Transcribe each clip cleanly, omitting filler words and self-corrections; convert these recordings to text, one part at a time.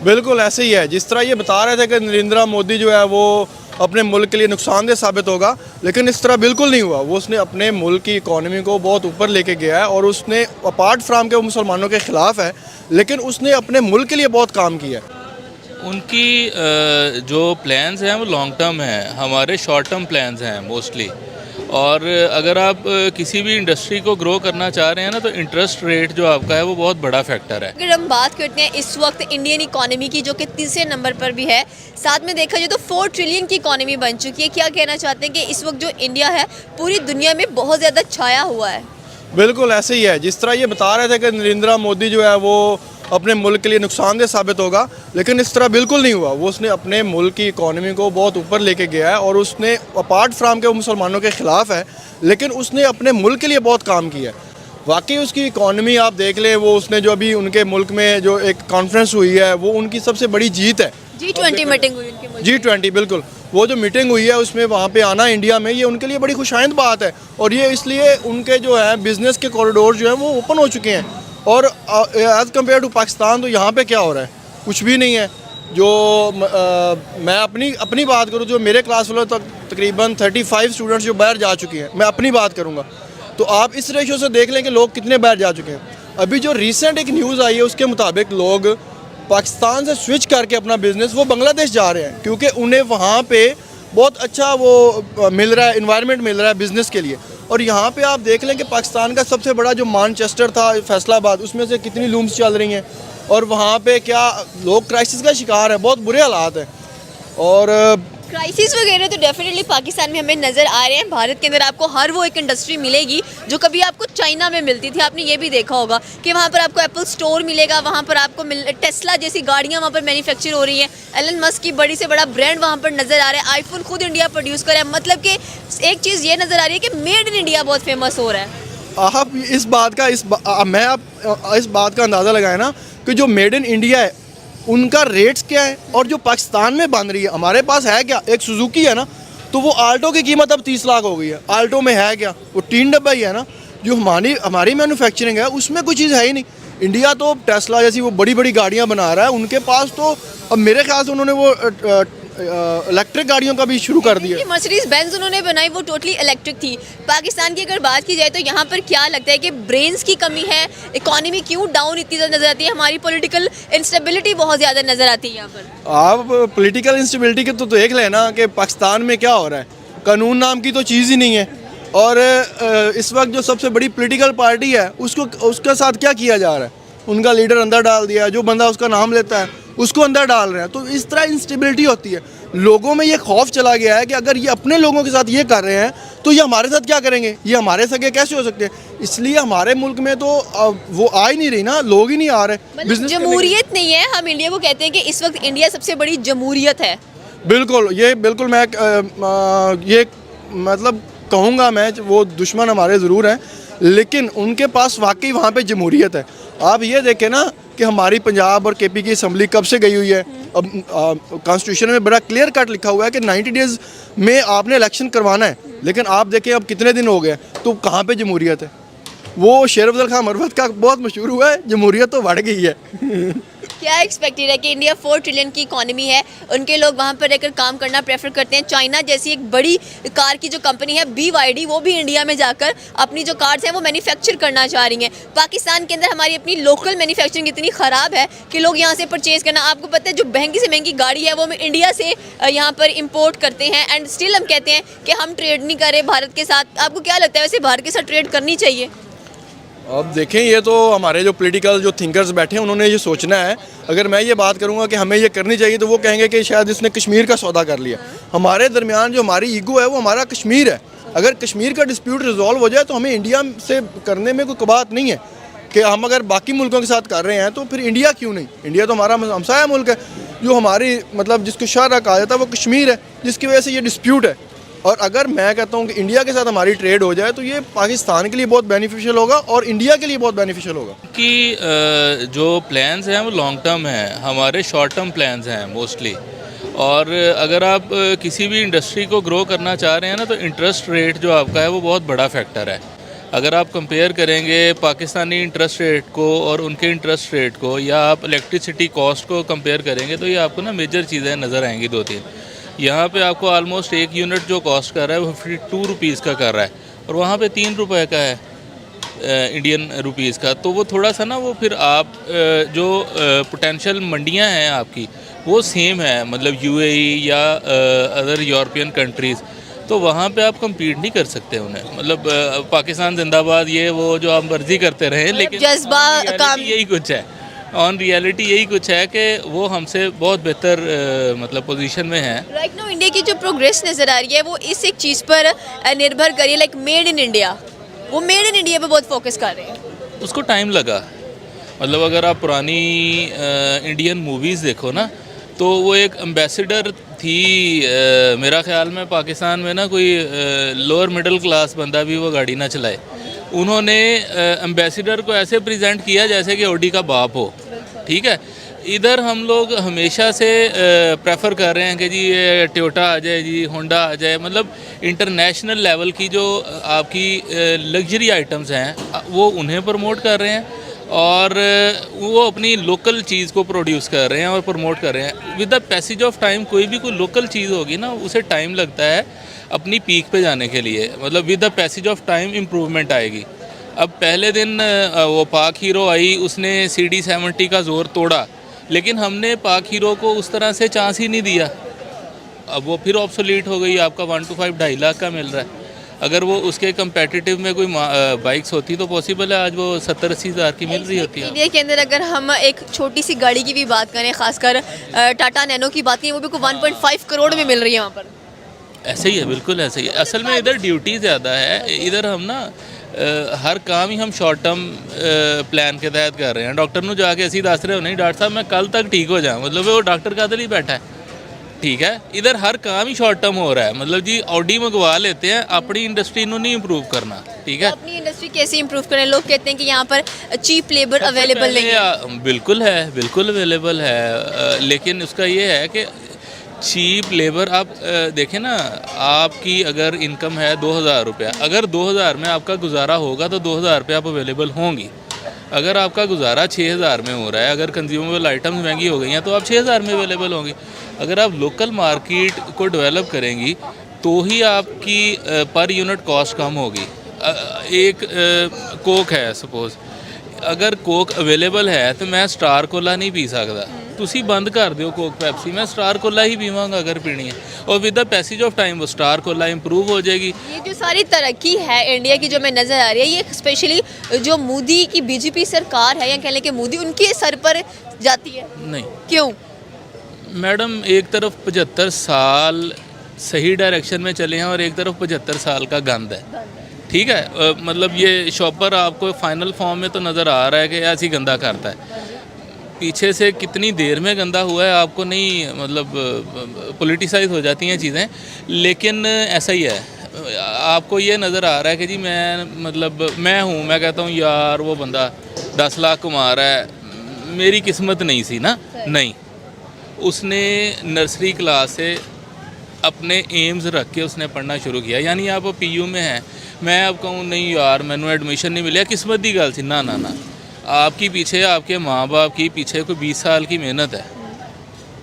बिल्कुल ऐसे ही है। जिस तरह ये बता रहे थे कि नरेंद्र मोदी जो है वो अपने मुल्क के लिए नुकसानदेह साबित होगा, लेकिन इस तरह बिल्कुल नहीं हुआ। वो उसने अपने मुल्क की इकॉनमी को बहुत ऊपर लेके गया है और उसने अपार्ट फ्राम के वो मुसलमानों के ख़िलाफ़ है, लेकिन उसने अपने मुल्क के लिए बहुत काम किया है। उनकी जो प्लान्स हैं वो लॉन्ग टर्म हैं, हमारे शॉर्ट टर्म प्लान्स हैं मोस्टली। और अगर आप किसी भी इंडस्ट्री को ग्रो करना चाह रहे हैं ना, तो इंटरेस्ट रेट जो आपका है वो बहुत बड़ा फैक्टर है। अगर हम बात करते हैं इस वक्त इंडियन इकोनॉमी की, जो कि तीसरे नंबर पर भी है, साथ में देखा जाए तो 4 ट्रिलियन की इकोनॉमी बन चुकी है, क्या कहना चाहते हैं कि इस वक्त जो इंडिया है पूरी दुनिया में बहुत ज़्यादा छाया हुआ है? बिल्कुल ऐसे ही है। जिस तरह ये बता रहे थे कि नरेंद्र मोदी जो है वो अपने मुल्क के लिए नुकसानदेह साबित होगा, लेकिन इस तरह बिल्कुल नहीं हुआ। वो उसने अपने मुल्क की इकॉनमी को बहुत ऊपर लेके गया है और उसने अपार्ट फ्राम के वो मुसलमानों के ख़िलाफ़ है, लेकिन उसने अपने मुल्क के लिए बहुत काम किया है। वाकई उसकी इकॉनमी आप देख लें, वो उसने जो अभी उनके मुल्क में जो एक कॉन्फ्रेंस हुई है वो उनकी सबसे बड़ी जीत है। G20 मीटिंग हुई उनकी मुल्क में। G20 बिल्कुल, वो जो मीटिंग हुई है उसमें वहाँ पे आना इंडिया में, ये उनके लिए बड़ी खुशाइंद बात है। और ये इसलिए उनके जो है बिज़नेस के कॉरिडोर जो हैं वो ओपन हो चुके हैं। और एज़ कम्पेयर टू पाकिस्तान, तो यहाँ पे क्या हो रहा है? कुछ भी नहीं है। जो मैं अपनी बात करूँ, जो मेरे क्लास वालों तक तकरीबन 35 स्टूडेंट्स जो बाहर जा चुके हैं, मैं अपनी बात करूँगा, तो आप इस रेशो से देख लें कि लोग कितने बाहर जा चुके हैं। अभी जो रिसेंट एक न्यूज़ आई है उसके मुताबिक लोग पाकिस्तान से स्विच करके अपना बिज़नेस वो बांग्लादेश जा रहे हैं, क्योंकि उन्हें वहाँ पे बहुत अच्छा वो मिल रहा है, इन्वायरमेंट मिल रहा है बिज़नेस के लिए। और यहाँ पे आप देख लें कि पाकिस्तान का सबसे बड़ा जो मानचेस्टर था, फैसलाबाद, उसमें से कितनी लूम्स चल रही हैं और वहाँ पे क्या लोग क्राइसिस का शिकार है, बहुत बुरे हालात हैं। और क्राइसिस वगैरह तो डेफिनेटली पाकिस्तान में हमें नज़र आ रहे हैं। भारत के अंदर आपको हर वो एक इंडस्ट्री मिलेगी जो कभी आपको चाइना में मिलती थी। आपने ये भी देखा होगा कि वहाँ पर आपको एप्पल स्टोर मिलेगा, वहाँ पर आपको टेस्ला जैसी गाड़ियाँ वहाँ पर मैन्युफैक्चर हो रही हैं। एलन मस्क की बड़ी से बड़ा ब्रांड वहाँ पर नज़र आ रहा है। आईफोन खुद इंडिया प्रोड्यूस कर रहा है। मतलब कि एक चीज़ ये नज़र आ रही है कि मेड इन इंडिया बहुत फेमस हो रहा है। आप इस बात का अंदाज़ा लगाएं ना कि जो मेड इन इंडिया है उनका रेट्स क्या है और जो पाकिस्तान में बन रही है। हमारे पास है क्या? एक सुजुकी है ना, तो वो आल्टो की कीमत अब 30 लाख हो गई है। आल्टो में है क्या? वो 3 डब्बा ही है ना। जो हमारी मैन्युफैक्चरिंग है उसमें कोई चीज़ है ही नहीं। इंडिया तो टेस्ला जैसी वो बड़ी बड़ी गाड़ियाँ बना रहा है, उनके पास तो अब मेरे ख्याल से उन्होंने वो इलेक्ट्रिक गाड़ियों का भी शुरू कर दिया। मर्सिडीज बेंज उन्होंने बनाई, वो टोटली इलेक्ट्रिक थी। पाकिस्तान की अगर बात की जाए तो यहाँ पर क्या लगता है कि ब्रेन्स की कमी है? इकोनॉमी क्यों डाउन इतनी ज़्यादा नज़र आती है? हमारी पॉलिटिकल इंस्टेबिलिटी बहुत ज़्यादा नज़र आती है यहाँ पर। आप पॉलिटिकल इंस्टेबिलिटी के तो देख लेना कि पाकिस्तान में क्या हो रहा है। कानून नाम की तो चीज़ ही नहीं है। और इस वक्त जो सबसे बड़ी पॉलिटिकल पार्टी है उसके साथ क्या किया जा रहा है? उनका लीडर अंदर डाल दिया, जो बंदा उसका नाम लेता है उसको अंदर डाल रहे हैं। तो इस तरह इंस्टेबिलिटी होती है। लोगों में ये खौफ चला गया है कि अगर ये अपने लोगों के साथ ये कर रहे हैं तो ये हमारे साथ क्या करेंगे? ये हमारे सगे कैसे हो सकते हैं? इसलिए हमारे मुल्क में तो वो आ ही नहीं रही ना, लोग ही नहीं आ रहे। मतलब जमहूरियत नहीं है। हम इंडिया को कहते हैं कि इस वक्त इंडिया सबसे बड़ी जमहूरियत है। बिल्कुल, ये बिल्कुल मैं ये मतलब कहूँगा मैं, वो दुश्मन हमारे ज़रूर हैं, लेकिन उनके पास वाकई वहाँ पे जमहूरियत है। आप ये देखें ना कि हमारी पंजाब और केपी की असम्बली कब से गई हुई है। अब कॉन्स्टिट्यूशन में बड़ा क्लियर कट लिखा हुआ है कि 90 डेज़ में आपने इलेक्शन करवाना है, लेकिन आप देखें अब कितने दिन हो गए, तो कहाँ पे जमहूरियत है? वो शेर अफजल खान मरवत का बहुत मशहूर हुआ है, जमहूरियत तो बढ़ गई है। क्या एक्सपेक्टेड है कि इंडिया 4 ट्रिलियन की इकोनॉमी है, उनके लोग वहाँ पर रहकर काम करना प्रेफर करते हैं। चाइना जैसी एक बड़ी कार की जो कंपनी है BYD, वो भी इंडिया में जाकर अपनी जो कार्स हैं वो मैन्युफैक्चर करना चाह रही हैं। पाकिस्तान के अंदर हमारी अपनी लोकल मैन्युफैक्चरिंग इतनी ख़राब है कि लोग यहाँ से परचेज़ करना, आपको पता है जो महंगी से महंगी गाड़ी है वो हम इंडिया से यहाँ पर इम्पोर्ट करते हैं। एंड स्टिल हम कहते हैं कि हम ट्रेड नहीं कर रहे भारत के साथ। आपको क्या लगता है वैसे भारत के साथ ट्रेड करनी चाहिए? अब देखें, ये तो हमारे जो पॉलिटिकल जो थिंकर्स बैठे हैं उन्होंने ये सोचना है। अगर मैं ये बात करूंगा कि हमें ये करनी चाहिए तो वो कहेंगे कि शायद इसने कश्मीर का सौदा कर लिया। हमारे दरमियान जो हमारी ईगो है वो हमारा कश्मीर है। अगर कश्मीर का डिस्प्यूट रिजॉल्व हो जाए तो हमें इंडिया से करने में कोई कबात नहीं है। कि हम अगर बाकी मुल्कों के साथ कर रहे हैं तो फिर इंडिया क्यों नहीं? इंडिया तो हमारा हमसाया मुल्क है। जो हमारी मतलब जिसको शाहरा कहा जाता है वो कश्मीर है, जिसकी वजह से ये डिस्प्यूट है। और अगर मैं कहता हूँ कि इंडिया के साथ हमारी ट्रेड हो जाए तो ये पाकिस्तान के लिए बहुत बेनिफिशियल होगा और इंडिया के लिए बहुत बेनिफिशियल होगा। कि जो प्लान्स हैं वो लॉन्ग टर्म हैं, हमारे शॉर्ट टर्म प्लान्स हैं मोस्टली। और अगर आप किसी भी इंडस्ट्री को ग्रो करना चाह रहे हैं ना, तो इंटरेस्ट रेट जो आपका है वो बहुत बड़ा फैक्टर है। अगर आप कंपेयर करेंगे पाकिस्तानी इंटरेस्ट रेट को और उनके इंटरेस्ट रेट को, या आप इलेक्ट्रिसिटी कॉस्ट को कंपेयर करेंगे, तो ये आपको ना मेजर चीज़ें नज़र आएंगी 2-3। यहाँ पे आपको ऑलमोस्ट 1 यूनिट जो कॉस्ट कर रहा है वो 52 रुपीज़ का कर रहा है, और वहाँ पे 3 रुपये का है इंडियन रुपीज़ का। तो वो थोड़ा सा ना, वो फिर आप जो पोटेंशियल मंडियाँ हैं आपकी वो सेम है, मतलब UAE या अदर यूरोपियन कंट्रीज़, तो वहाँ पे आप compete नहीं कर सकते उन्हें। मतलब पाकिस्तान जिंदाबाद, ये वो जो आप मर्जी करते रहें, लेकिन जज्बा काम यही कुछ है, ऑन रियलिटी यही कुछ है कि वो हमसे बहुत बेहतर मतलब पोजीशन में है। राइट नाउ इंडिया की जो प्रोग्रेस नज़र आ रही है वो इस एक चीज़ पर निर्भर करिए, लाइक मेड इन इंडिया, वो मेड इन इंडिया पे बहुत फोकस कर रहे हैं। उसको टाइम लगा। मतलब अगर आप पुरानी इंडियन मूवीज़ देखो ना, तो वो एक एम्बेसडर थी, मेरा ख्याल में पाकिस्तान में ना कोई लोअर मिडिल क्लास बंदा भी वो गाड़ी ना चलाए, उन्होंने एम्बेसडर को ऐसे प्रेजेंट किया जैसे कि ऑडी का बाप हो। ठीक है, इधर हम लोग हमेशा से प्रेफर कर रहे हैं कि जी ये टोयोटा आ जाए, जी होंडा आ जाए, मतलब इंटरनेशनल लेवल की जो आपकी लग्जरी आइटम्स हैं वो उन्हें प्रमोट कर रहे हैं, और वो अपनी लोकल चीज़ को प्रोड्यूस कर रहे हैं और प्रमोट कर रहे हैं। With the passage of time कोई भी कोई लोकल चीज़ होगी ना, उसे टाइम लगता है अपनी पीक पे जाने के लिए। मतलब with the passage of time improvement आएगी। अब पहले दिन वो पाक हीरो आई, उसने CD70 का ज़ोर तोड़ा, लेकिन हमने पाक हीरो को उस तरह से चांस ही नहीं दिया। अब वो फिर ऑब्सोलीट हो गई, आपका 1 to 5 2.5 लाख का मिल रहा है। अगर वो उसके कंपेटिटिव में कोई बाइक्स होती तो पॉसिबल है आज वो 70-80 हज़ार की मिल रही होती है। इंडिया के अंदर अगर हम एक छोटी सी गाड़ी की भी बात करें, खासकर टाटा नैनो की बात करें, वो भी को 1.5 करोड़ में मिल रही है वहाँ पर। ऐसे ही है, बिल्कुल ऐसे ही है। असल में इधर ड्यूटी ज़्यादा है, इधर हम ना हर काम ही हम शॉर्ट टर्म प्लान के तहत कर रहे हैं। डॉक्टर ਨੂੰ जाके ਅਸੀਂ ਦੱਸ ਰਹੇ हो नहीं डॉक्टर साहब मैं कल तक ठीक हो जाऊँ, मतलब वो डॉक्टर का ही बैठा है। ठीक है, इधर हर काम ही शॉर्ट टर्म हो रहा है। मतलब जी ऑडी मंगवा लेते हैं, अपनी इंडस्ट्री को नहीं इम्प्रूव करना। ठीक है, अपनी इंडस्ट्री कैसे इम्प्रूव करें? लोग कहते हैं कि यहाँ पर चीप लेबर अवेलेबल नहीं है। बिल्कुल है, बिल्कुल अवेलेबल है, लेकिन उसका ये है कि चीप लेबर आप देखें ना, आपकी अगर इनकम है 2000 रुपया, अगर 2000 में आपका गुजारा होगा तो 2000 रुपये आप अवेलेबल होंगी। अगर आपका गुजारा 6000 में हो रहा है, अगर कंज्यूमेबल आइटम्स महंगी हो गई हैं तो आप 6000 में अवेलेबल होंगी। अगर आप लोकल मार्केट को डेवलप करेंगी तो ही आपकी पर यूनिट कॉस्ट कम होगी। एक कोक है सपोज, अगर कोक अवेलेबल है तो मैं स्टार कोला नहीं पी सकता, ਤੁਸੀਂ ਬੰਦ ਕਰ ਦਿਓ ਕੋਕ ਪੈਪਸੀ, मैं स्टार कोला ही पीवांगा अगर पीनी है, और with the passage of time वो स्टार कोला इम्प्रूव हो जाएगी। ये जो सारी तरक्की है इंडिया की जो हमें नज़र आ रही है, ये स्पेशली जो मोदी की बीजेपी सरकार है, या कह लें कि मोदी उनके सर पर जाती है। नहीं, क्यों? मैडम एक तरफ 75 साल सही डायरेक्शन में चले हैं और एक तरफ 75 साल का गंद है। ठीक है, मतलब ये शॉपर आपको फाइनल फॉर्म में तो नज़र आ रहा है कि ऐसी गंदा करता है, पीछे से कितनी देर में गंदा हुआ है आपको नहीं, मतलब पॉलिटिसाइज हो जाती हैं चीज़ें, लेकिन ऐसा ही है। आपको ये नज़र आ रहा है कि जी मैं, मतलब मैं हूँ, मैं कहता हूँ यार वो बंदा 10 लाख कमा रहा है, मेरी किस्मत नहीं सी ना, नहीं, उसने नर्सरी क्लास से अपने एम्स रख के उसने पढ़ना शुरू किया। यानी आप PU में हैं, मैं अब कहूँ नहीं यार मैंने एडमिशन नहीं मिला, किस्मत की गल सी, ना ना ना, आपकी पीछे आपके माँ बाप की पीछे कोई 20 साल की मेहनत है।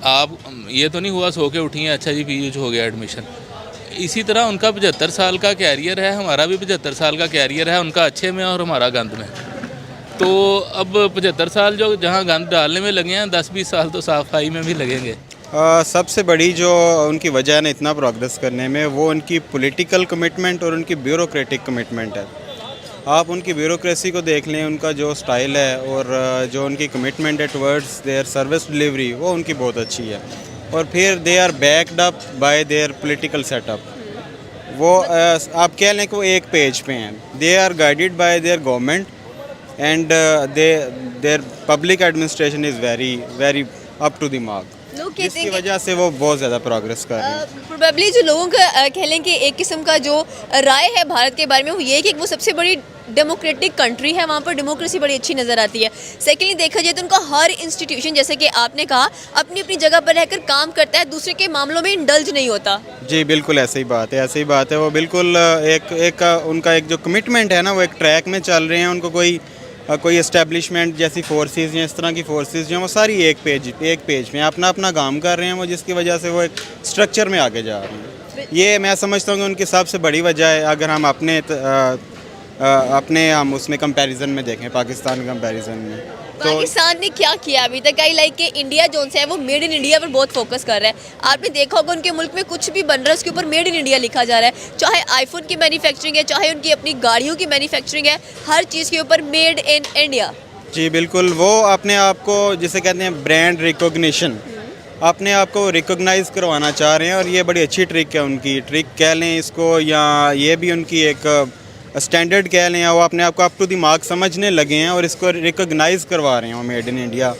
आप ये तो नहीं हुआ सो के उठी हैं अच्छा जी PU हो गया एडमिशन। इसी तरह उनका 75 साल का कैरियर है, हमारा भी 75 साल का कैरियर है, उनका अच्छे में और हमारा गंद में। तो अब 75 साल जो जहाँ गंद डालने में लगे हैं, 10-20 साल तो सफाई में भी लगेंगे। सबसे बड़ी जो उनकी वजह है ना इतना प्रोग्रेस करने में, वो उनकी पॉलिटिकल कमिटमेंट और उनकी ब्यूरोक्रेटिक कमिटमेंट है। आप उनकी ब्यूरोक्रेसी को देख लें, उनका जो स्टाइल है और जो उनकी कमिटमेंट है टुवर्ड्स देयर सर्विस डिलीवरी, वो उनकी बहुत अच्छी है। और फिर they are backed up by their political setup. वो आप कह लें कि वो एक पेज पे हैं, they are guided by their government and their public administration is very very up to the mark, जिसकी वजह से वो बहुत ज़्यादा प्रोग्रेस कर रहे हैं। प्रोबेबली जो लोगों का कह लें कि एक किस्म का जो राय है भारत के बारे में, वो ये है कि वो सबसे बड़ी डेमोक्रेटिक कंट्री है, वहाँ पर डेमोक्रेसी बड़ी अच्छी नज़र आती है। सेकेंडली देखा जाए तो उनका हर इंस्टीट्यूशन, जैसे कि आपने कहा, अपनी अपनी जगह पर रहकर काम करता है, दूसरे के मामलों में इंडल्ज नहीं होता। जी बिल्कुल ऐसे ही बात है, ऐसे ही बात है। वो बिल्कुल एक उनका एक जो कमिटमेंट है ना, वो एक ट्रैक में चल रहे हैं। उनको कोई एस्टेब्लिशमेंट जैसी फोर्सेस या इस तरह की फोर्सेस जो हैं वो सारी एक पेज में अपना अपना काम कर रहे हैं, वो जिसकी वजह से वो एक स्ट्रक्चर में आगे जा रहे हैं। ये मैं समझता हूँ कि उनकी सबसे बड़ी वजह है। अगर हम अपने हम उसमें कंपैरिजन में देखें, पाकिस्तान कंपैरिजन में, तो पाकिस्तान ने क्या किया अभी तक? आई लाइक कि इंडिया जो है वो मेड इन इंडिया पर बहुत फोकस कर रहा है। आपने देखा होगा उनके मुल्क में कुछ भी बन रहा है उसके ऊपर मेड इन इंडिया लिखा जा रहा है। चाहे आईफोन की मैन्युफैक्चरिंग है, चाहे उनकी अपनी गाड़ियों की मैन्युफैक्चरिंग है, हर चीज़ के ऊपर मेड इन इंडिया। जी बिल्कुल, वो अपने आप को जिसे कहते हैं ब्रांड रिकॉग्निशन, अपने आप को रिकॉग्नाइज करवाना चाह रहे हैं। और ये बड़ी अच्छी ट्रिक है उनकी, ट्रिक कह लें इसको, या ये भी उनकी एक स्टैंडर्ड कह लें। वो अपने आप को अप टू द मार्क समझने लगे हैं और इसको रिकॉग्नाइज करवा रहे हैं वो मेड इन इंडिया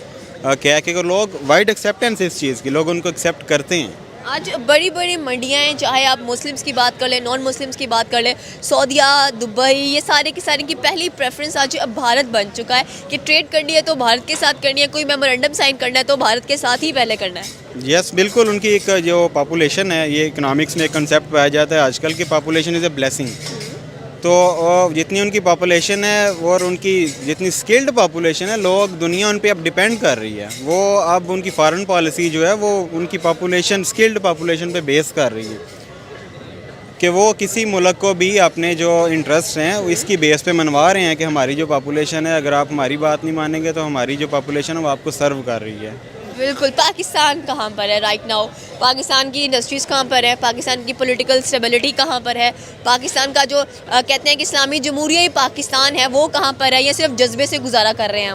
कह के। लोग वाइड एक्सेप्टेंस है इस चीज़ की, लोग उनको एक्सेप्ट करते हैं। आज बड़ी बड़ी मंडियाँ हैं, चाहे आप मुस्लिम्स की बात कर लें, नॉन मुस्लिम्स की बात कर लें, सऊदीया, दुबई, ये सारे की सारी की पहली प्रेफरेंस आज अब भारत बन चुका है कि ट्रेड करनी है तो भारत के साथ करनी है, कोई मेमोरेंडम साइन करना है तो भारत के साथ ही पहले करना है। यस बिल्कुल, उनकी एक जो पॉपुलेशन है, ये इकोनॉमिक्स में एक कंसेप्ट पाया जाता है आजकल की पॉपुलेशन इज़ ए ब्लेसिंग। तो जितनी उनकी पॉपुलेशन है और उनकी जितनी स्किल्ड पॉपुलेशन है, लोग दुनिया उन पे अब डिपेंड कर रही है। वो अब उनकी फॉरेन पॉलिसी जो है वो उनकी पॉपुलेशन, स्किल्ड पॉपुलेशन पे बेस कर रही है कि वो किसी मुल्क को भी अपने जो इंटरेस्ट हैं वो इसकी बेस पे मनवा रहे हैं कि हमारी जो पॉपुलेशन है, अगर आप हमारी बात नहीं मानेंगे तो हमारी जो पॉपुलेशन है वो आपको सर्व कर रही है। बिल्कुल। पाकिस्तान कहाँ पर है राइट नाउ? पाकिस्तान की इंडस्ट्रीज़ कहाँ पर है? पाकिस्तान की पॉलिटिकल स्टेबिलिटी कहाँ पर है? पाकिस्तान का जो कहते हैं कि इस्लामी जमहूरिया ही पाकिस्तान है, वो कहाँ पर है? या सिर्फ जज्बे से गुजारा कर रहे हैं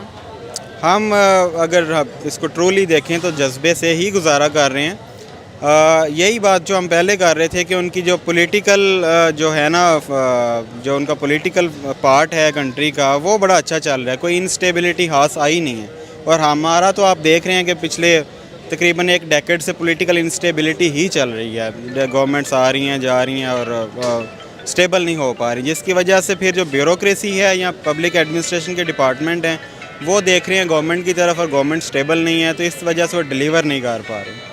हम? अगर इसको ट्रूली देखें तो जज्बे से ही गुजारा कर रहे हैं। यही बात जो हम पहले कर रहे थे कि उनकी जो पॉलिटिकल जो है ना, जो उनका पॉलिटिकल पार्ट है कंट्री का, वो बड़ा अच्छा चल रहा है, कोई इंस्टेबिलिटी हाथ आई नहीं है। और हमारा तो आप देख रहे हैं कि पिछले तकरीबन एक डेकेड से पॉलिटिकल इंस्टेबिलिटी ही चल रही है। गवर्नमेंट्स आ रही हैं, जा रही हैं और स्टेबल नहीं हो पा रही, जिसकी वजह से फिर जो ब्यूरोक्रेसी है या पब्लिक एडमिनिस्ट्रेशन के डिपार्टमेंट हैं वो देख रहे हैं गवर्नमेंट की तरफ और गवर्नमेंट स्टेबल नहीं है, तो इस वजह से वो डिलीवर नहीं कर पा रहे।